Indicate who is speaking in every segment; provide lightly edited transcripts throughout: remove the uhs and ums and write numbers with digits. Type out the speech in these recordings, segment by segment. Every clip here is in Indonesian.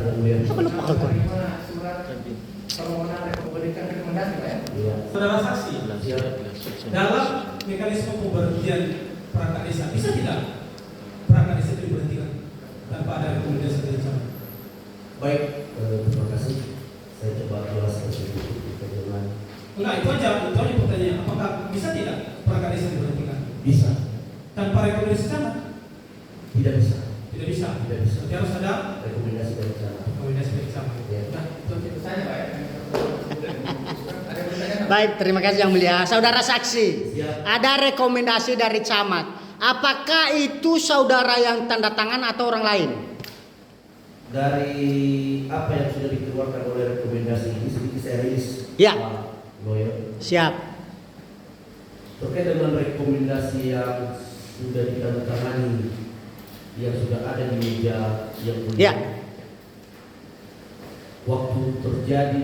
Speaker 1: yang mulia.
Speaker 2: Apa lupa aku?
Speaker 3: Permohonan memberikan rekomendasi, Pak ya?
Speaker 1: Iya.
Speaker 4: Saudara saksi, dalam mekanisme pemberhentian perangkat desa, bisa tidak perangkat desa itu diberhentikan tanpa ada rekomendasi dari camat?
Speaker 1: Baik, terima kasih. Saya coba jelaskan sedikit dengan
Speaker 4: Enggak, itu aja pertanyaan. Apakah bisa tidak perangkat desa diberhentikan
Speaker 1: bisa,
Speaker 4: tanpa rekomendasi camat?
Speaker 1: tidak bisa,
Speaker 4: Tidak bisa.
Speaker 1: tidak bisa.
Speaker 4: Berarti harus ada
Speaker 1: Rekomendasi dari sana.
Speaker 4: rekomendasi dari camat.
Speaker 1: Ya.
Speaker 3: Nah, itu saja, Pak ya. Ada yang bertanya nggak?
Speaker 2: Baik, terima kasih yang mulia. Saudara saksi,
Speaker 1: Siap.
Speaker 2: ada rekomendasi dari camat. Apakah itu saudara yang tanda tangan atau orang lain?
Speaker 1: Dari apa yang sudah dikeluarkan oleh rekomendasi ini sedikit saya rilis.
Speaker 2: Ya.
Speaker 1: Pak Lawyer.
Speaker 2: Siap.
Speaker 1: Terkait dengan rekomendasi yang sudah ditandatangani, yang sudah ada di meja yang mulia.
Speaker 2: Ya.
Speaker 1: Waktu terjadi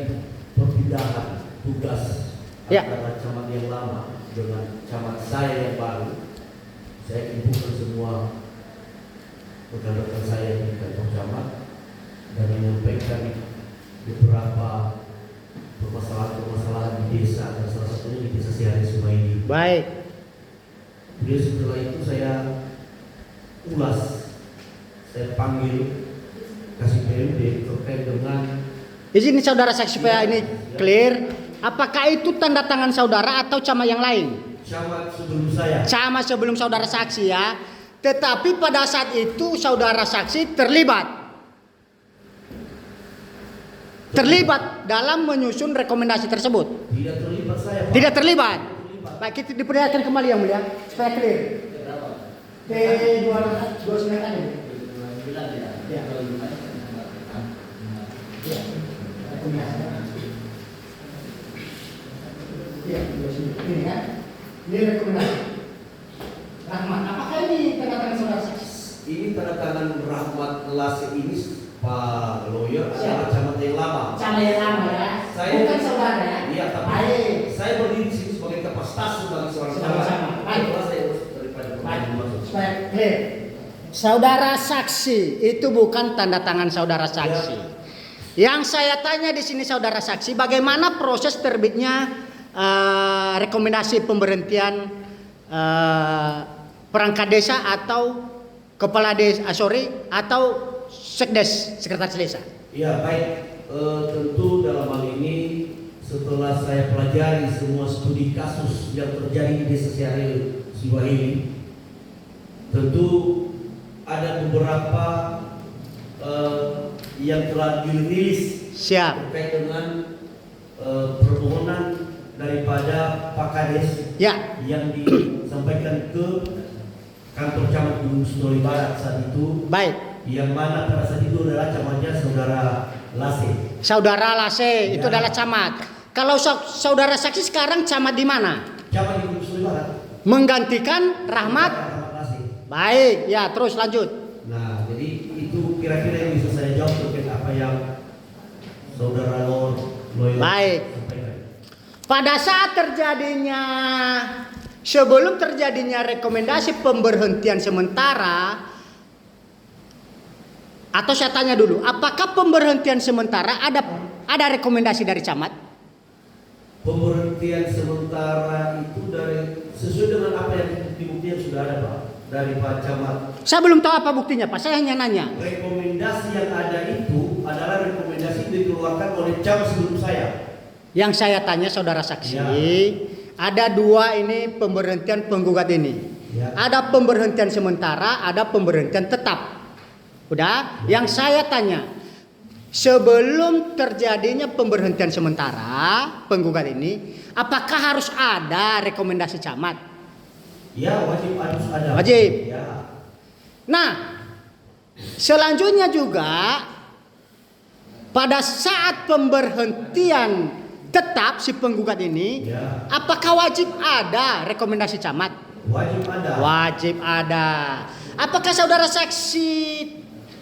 Speaker 1: perpindahan tugas
Speaker 2: Ya.
Speaker 1: antara camat yang lama dengan camat saya yang baru, saya kumpulkan semua rekan-rekan saya di kantor camat dan menyampaikan beberapa permasalahan-permasalahan di desa, dan salah satunya di desa Siari Sumaini.
Speaker 2: Baik.
Speaker 1: Kemudian setelah itu saya ulas, saya panggil kasih PMD terkait dengan
Speaker 2: Izin saudara saksi supaya ini clear. Apakah itu tanda tangan saudara atau camat yang lain?
Speaker 1: camat sebelum saya.
Speaker 2: Camat sebelum saudara saksi ya. Tetapi pada saat itu saudara saksi terlibat dalam menyusun rekomendasi tersebut.
Speaker 1: Tidak terlibat saya, Pak.
Speaker 2: Tidak terlibat. Baik, kita diperlihatkan kembali yang mulia supaya clear. T229 ini. Ya. Ya. Iya, ini kan. Ini rekomendasi. Rahmat, apakah ini tanda tangan saudara saksi?
Speaker 1: Ini tanda tangan Rahmat Lase ini Pak Lawyer adalah
Speaker 2: Siapa?
Speaker 1: camat yang lama.
Speaker 2: Camat yang lama ya.
Speaker 1: Saya
Speaker 2: Bukan saudara ya.
Speaker 1: Iya, tapi
Speaker 2: Baik.
Speaker 1: saya berdiri di sini sebagai kapasitas sebagai seorang
Speaker 2: Sama-sama.
Speaker 1: camat.
Speaker 2: Baik.
Speaker 1: Setelah saya urus daripada
Speaker 2: Baik.
Speaker 1: pembantu masuk.
Speaker 2: Supaya clear. Saudara saksi itu bukan tanda tangan saudara saksi. Yang saya tanya di sini saudara saksi, bagaimana proses terbitnya rekomendasi pemberhentian perangkat desa atau kepala desa, atau sekdes, sekretaris desa?
Speaker 1: Ya baik, tentu dalam hal ini setelah saya pelajari semua studi kasus yang terjadi di desa Siari Sumaini, tentu ada beberapa yang telah dirilis
Speaker 2: Siap.
Speaker 1: terkait dengan permohonan daripada Pak Kades
Speaker 2: Ya.
Speaker 1: yang disampaikan ke kantor camat Gunung Sindoro Barat saat itu,
Speaker 2: Baik.
Speaker 1: yang mana pada saat itu adalah camatnya saudara Lase.
Speaker 2: Saudara Lase itu
Speaker 1: Ya.
Speaker 2: adalah camat. Kalau saudara saksi sekarang camat di mana?
Speaker 1: Camat di Gunung Sindoro Barat.
Speaker 2: Menggantikan Rahmat.
Speaker 1: Rahmat Lase.
Speaker 2: Baik, ya terus lanjut.
Speaker 1: Nah, jadi itu kira-kira yang bisa saya jawab terkait apa yang saudara Lawyer
Speaker 2: Baik.
Speaker 1: sampaikan.
Speaker 2: Pada saat sebelum terjadinya rekomendasi pemberhentian sementara, atau saya tanya dulu, apakah pemberhentian sementara ada rekomendasi dari camat?
Speaker 1: Pemberhentian sementara itu sesuai dengan apa yang bukti yang sudah ada, Pak, dari Pak Camat.
Speaker 2: Saya belum tahu apa buktinya, Pak. Saya hanya nanya.
Speaker 1: Rekomendasi yang ada itu adalah rekomendasi yang dikeluarkan oleh camat sebelum saya.
Speaker 2: Yang saya tanya saudara saksi,
Speaker 1: Ya.
Speaker 2: ada dua ini pemberhentian penggugat ini.
Speaker 1: Ya.
Speaker 2: Ada pemberhentian sementara, ada pemberhentian tetap. Udah? Yang saya tanya, sebelum terjadinya pemberhentian sementara penggugat ini, apakah harus ada rekomendasi camat?
Speaker 1: Ya, wajib harus ada.
Speaker 2: Wajib.
Speaker 1: Ya.
Speaker 2: Nah, selanjutnya juga pada saat pemberhentian tetap si penggugat ini,
Speaker 1: Ya.
Speaker 2: apakah wajib ada rekomendasi camat?
Speaker 1: Wajib ada.
Speaker 2: Wajib ada. Apakah saudara saksi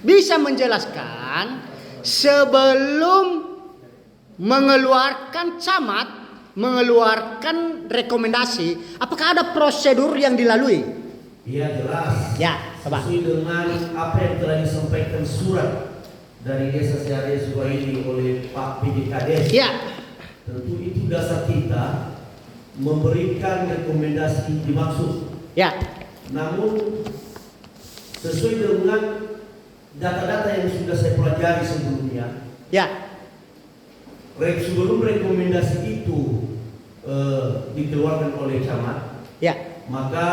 Speaker 2: bisa menjelaskan sebelum mengeluarkan mengeluarkan rekomendasi, apakah ada prosedur yang dilalui?
Speaker 1: Iya, jelas.
Speaker 2: Ya, coba.
Speaker 1: Sesuai dengan apa yang telah disampaikan surat dari Desa Seare Suwaili oleh Pak PDKdes.
Speaker 2: Ya,
Speaker 1: Tentu itu dasar kita memberikan rekomendasi dimaksud.
Speaker 2: ya,
Speaker 1: Namun sesuai dengan data-data yang sudah saya pelajari sebelumnya,
Speaker 2: ya,
Speaker 1: sebelum rekomendasi itu dikeluarkan oleh camat,
Speaker 2: ya.
Speaker 1: maka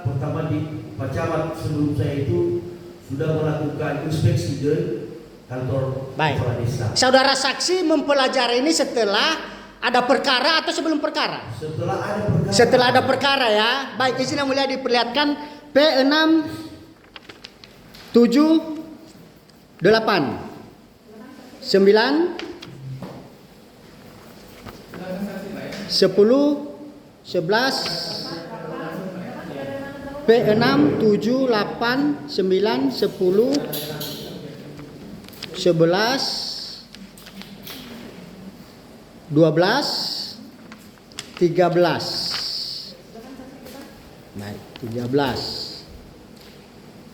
Speaker 1: pertama di Pak Camat sebelum saya itu sudah melakukan inspeksi ke kantor
Speaker 2: Baik.
Speaker 1: kepala desa.
Speaker 2: Saudara saksi mempelajari ini setelah ada perkara atau sebelum perkara?
Speaker 1: Setelah ada perkara.
Speaker 2: Setelah ada perkara ya. Baik, izin yang mulia diperlihatkan P6 7 8 9 10 11 P6 7 8 9 10 11 12 13. Baik, 13.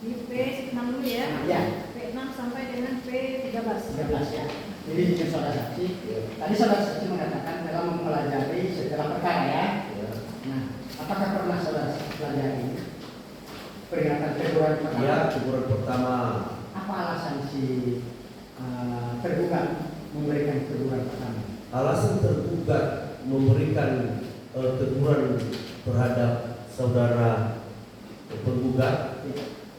Speaker 5: Di P6 dulu ya.
Speaker 2: Ya.
Speaker 5: P6 sampai dengan P13.
Speaker 2: 13 ya. Jadi izin saudara saksi. Tadi saudara saksi mengatakan dalam mempelajari setelah perkara ya. Nah, apakah pernah saudara saksi pelajari peringatan teguran pertama?
Speaker 1: Ya, teguran pertama.
Speaker 2: Apa alasan si tergugat memberikan teguran pertama?
Speaker 1: Alasan tergugat memberikan teguran terhadap saudara penggugat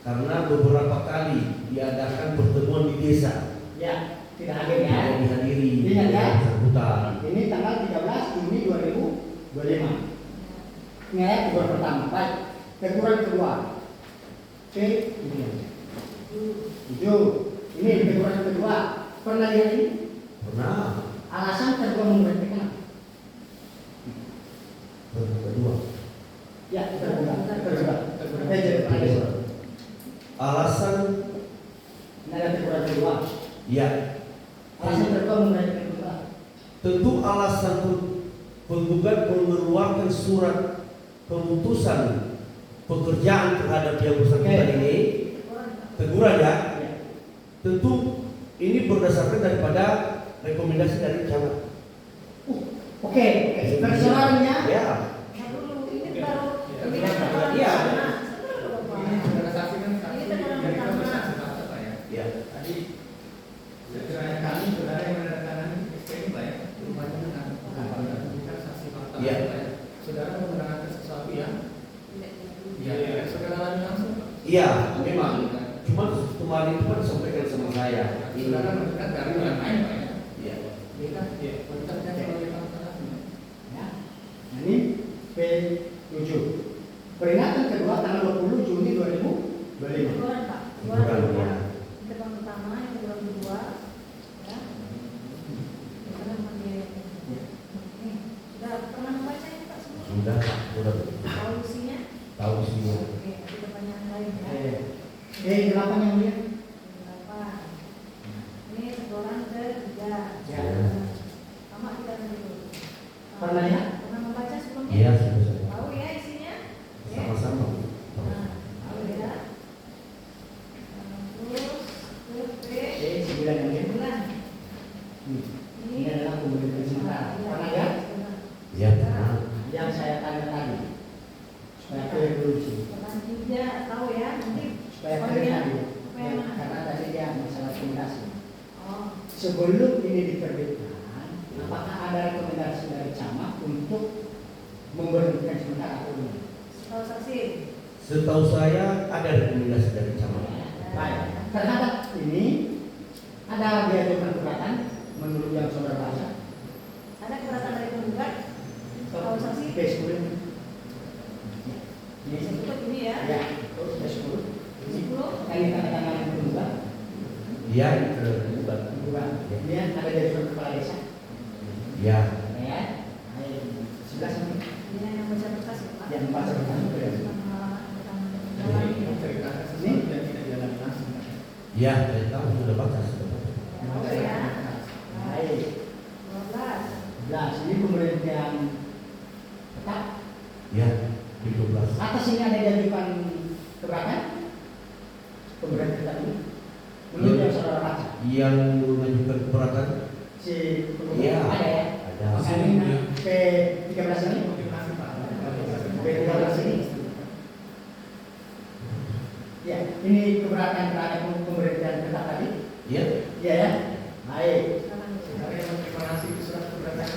Speaker 1: karena beberapa kali diadakan pertemuan di desa.
Speaker 2: Ya, tidak hadir ya.
Speaker 1: Tidak dihadiri
Speaker 2: Ingat ya.
Speaker 1: oleh bersangkutan.
Speaker 2: Ini tanggal 13 Juni 2025. Ini ya teguran pertama. Baik, teguran kedua. P 7. Ini teguran kedua. Pernah lihat ini?
Speaker 1: Pernah.
Speaker 2: Alasan tergugat memberhentikan?
Speaker 1: Kedua.
Speaker 2: Ya, tergugat.
Speaker 1: Alasan
Speaker 2: Ini ada teguran kedua.
Speaker 1: ya
Speaker 2: Alasan tergugat memberhentikan kedua.
Speaker 1: tentu alasan penggugat mengeluarkan surat pemutusan pekerjaan terhadap yang bersangkutan
Speaker 2: Oke.
Speaker 1: ini teguran ya.
Speaker 2: Ya.
Speaker 1: Tentu ini berdasarkan daripada rekomendasi dari camat.
Speaker 2: Oke, persoalannya.
Speaker 1: Ya.
Speaker 5: Nah dulu ini baru ini
Speaker 3: Iya.
Speaker 5: kan teguran
Speaker 1: Iya.
Speaker 5: pertama.
Speaker 3: Ini saudara saksi kan saksi
Speaker 5: Ini teguran
Speaker 3: dari
Speaker 5: pertama.
Speaker 3: saksi fakta Pak ya.
Speaker 1: Ya.
Speaker 3: Tadi sekiranya kami saudara yang menandatangani SPM Pak ya, rupanya menandatangani saksi fakta
Speaker 1: Iya.
Speaker 3: Pak ya. Saudara mau menerangkan sesuatu yang saudara alami langsung Pak.
Speaker 1: Iya, memang. Cuma kemarin itu kan disampaikan sama saya.
Speaker 3: Saudara mendekat dari yang lain Pak ya.
Speaker 1: Iya.
Speaker 3: Kita kontaknya melalui fakta.
Speaker 2: Ya. Nah, ini P7. Peringatan kedua tanggal 20 Juni 2025.
Speaker 5: Teguran Pak.
Speaker 1: Teguran, ya.
Speaker 5: Ini teguran pertama, yang teguran kedua. Ya. Teguran pakai. Nih, sudah pernah membaca ini Pak semua?
Speaker 1: Sudah, sudah
Speaker 5: Tahu isinya?
Speaker 1: tahu semua.
Speaker 5: Oke, ada pertanyaan lain ya.
Speaker 2: P8 yang mulia.
Speaker 5: Berapa? Ini teguran ketiga.
Speaker 2: Ya.
Speaker 5: Sama kita dulu.
Speaker 2: Pernah lihat?
Speaker 5: Pernah membaca sebelumnya?
Speaker 1: Iya, sudah.
Speaker 5: Tahu ya isinya? Oke.
Speaker 1: Sama-sama.
Speaker 5: Nah, tahu ya. Terus ke
Speaker 2: P9 yang mulia.
Speaker 5: P9.
Speaker 2: Ini adalah pemberhentian sementara. Pernah lihat?
Speaker 1: Ya, pernah.
Speaker 2: Yang saya tanya tadi. Supaya clear dulu di sini.
Speaker 5: Pernah juga tahu ya? Nanti
Speaker 2: Supaya
Speaker 5: oh,
Speaker 2: clear
Speaker 5: ya.
Speaker 2: tadi.
Speaker 5: Apa yang mana?
Speaker 2: Karena tadi dia masalah komunikasi.
Speaker 5: Oh,
Speaker 2: Sebelum ini diterbitkan, apakah ada rekomendasi dari camat untuk memberhentikan sementara atau tidak?
Speaker 5: tahu saksi.
Speaker 1: Setahu saya ada rekomendasi dari camat.
Speaker 2: Baik. Terhadap ini ada diajukan keberatan menurut yang saudara baca.
Speaker 5: Ada keberatan dari penggugat? Tahu saksi?
Speaker 2: P10. Ini
Speaker 5: Untuk ini ya.
Speaker 2: ya, terus P10. Ini
Speaker 5: 10.
Speaker 2: kali tanda-tangan yang kedua.
Speaker 1: Iya, itu terlibat.
Speaker 2: Kedua, ini ada diajukan kepala desa.
Speaker 1: Ya.
Speaker 2: Ya, 11 nanti.
Speaker 5: Ini yang baca berkas ya Pak?
Speaker 2: Yang baca berkas.
Speaker 3: Jadi menceritakan sesuatu yang tidak dialami langsung Pak.
Speaker 1: Ya, saya tahu sudah baca. Sudah baca.
Speaker 5: Tahu ya.
Speaker 2: Baik.
Speaker 5: 12.
Speaker 2: 11 ini pemberhentian tetap.
Speaker 1: Ya, di 12.
Speaker 2: Atas ini ada diajukan keberatan pemberhentian tetap ini. Menurut yang saudara baca.
Speaker 1: yang mengajukan keberatan.
Speaker 2: Si
Speaker 1: Iya.
Speaker 2: ada ya.
Speaker 1: Ada.
Speaker 2: P13 ini.
Speaker 3: Konfirmasi Pak.
Speaker 2: P13 ini. Ya, ini keberatan terhadap pemberhentian tetap tadi.
Speaker 1: Iya.
Speaker 2: Iya ya. Baik.
Speaker 3: Saudara yang konfirmasi itu surat keberatan.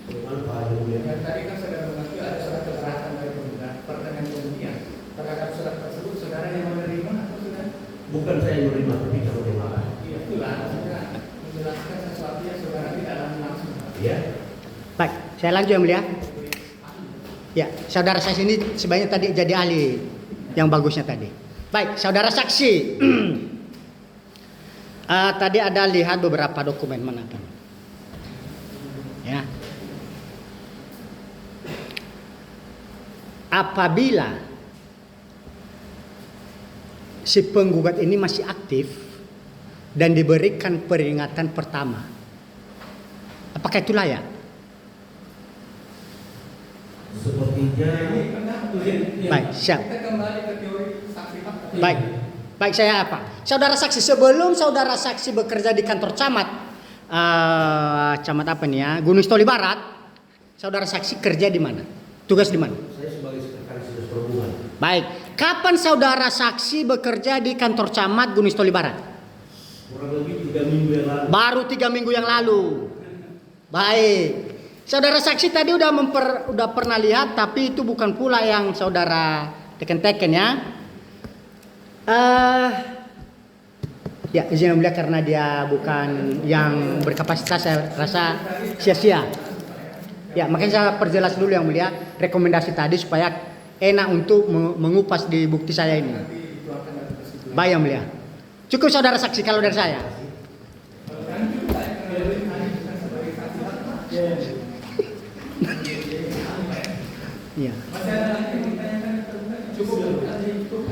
Speaker 1: Bagaimana Pak Yang Mulia?
Speaker 3: Dan tadi kan saudara mengaku ada surat keberatan dari penggugat pertanyaan pembuktian. Terhadap surat tersebut saudara yang menerima atau sudah?
Speaker 1: Bukan saya yang menerima, tapi kalau terima.
Speaker 3: Iya, itulah saudara menjelaskan sesuatu yang saudara tidak alami langsung.
Speaker 1: Iya.
Speaker 2: Baik, saya lanjut yang mulia. Ya, saudara saksi ini sebenarnya tadi jadi ahli yang bagusnya tadi. Baik, saudara saksi. Tadi ada lihat beberapa dokumen mana kan? Ya. Apabila si penggugat ini masih aktif dan diberikan peringatan pertama, apakah itu layak?
Speaker 1: Sepertinya
Speaker 3: Ini benar betul ya.
Speaker 2: Baik, siap.
Speaker 3: Kita kembali ke teori saksi fakta.
Speaker 2: Baik, baik saya apa? Saudara saksi, sebelum saudara saksi bekerja di kantor camat, camat apa nih ya? Gunung Sitoli Barat, saudara saksi kerja di mana? Tugas di mana?
Speaker 1: saya sebagai sekretaris dinas perhubungan.
Speaker 2: Baik, kapan saudara saksi bekerja di kantor camat Gunung Sitoli Barat?
Speaker 1: Kurang lebih 3 minggu yang lalu.
Speaker 2: Baru 3 minggu yang lalu. Baik, saudara saksi tadi udah pernah lihat, tapi itu bukan pula yang saudara teken-teken ya. Ya, izin yang mulia karena dia bukan yang berkapasitas, saya rasa sia-sia. Ya, makanya saya perjelas dulu yang mulia rekomendasi tadi supaya enak untuk mengupas di bukti saya ini. Baik yang mulia. Cukup saudara saksi kalau dari saya. Iya.
Speaker 3: Masih ada lagi yang ditanyakan? Cukup. Cukup.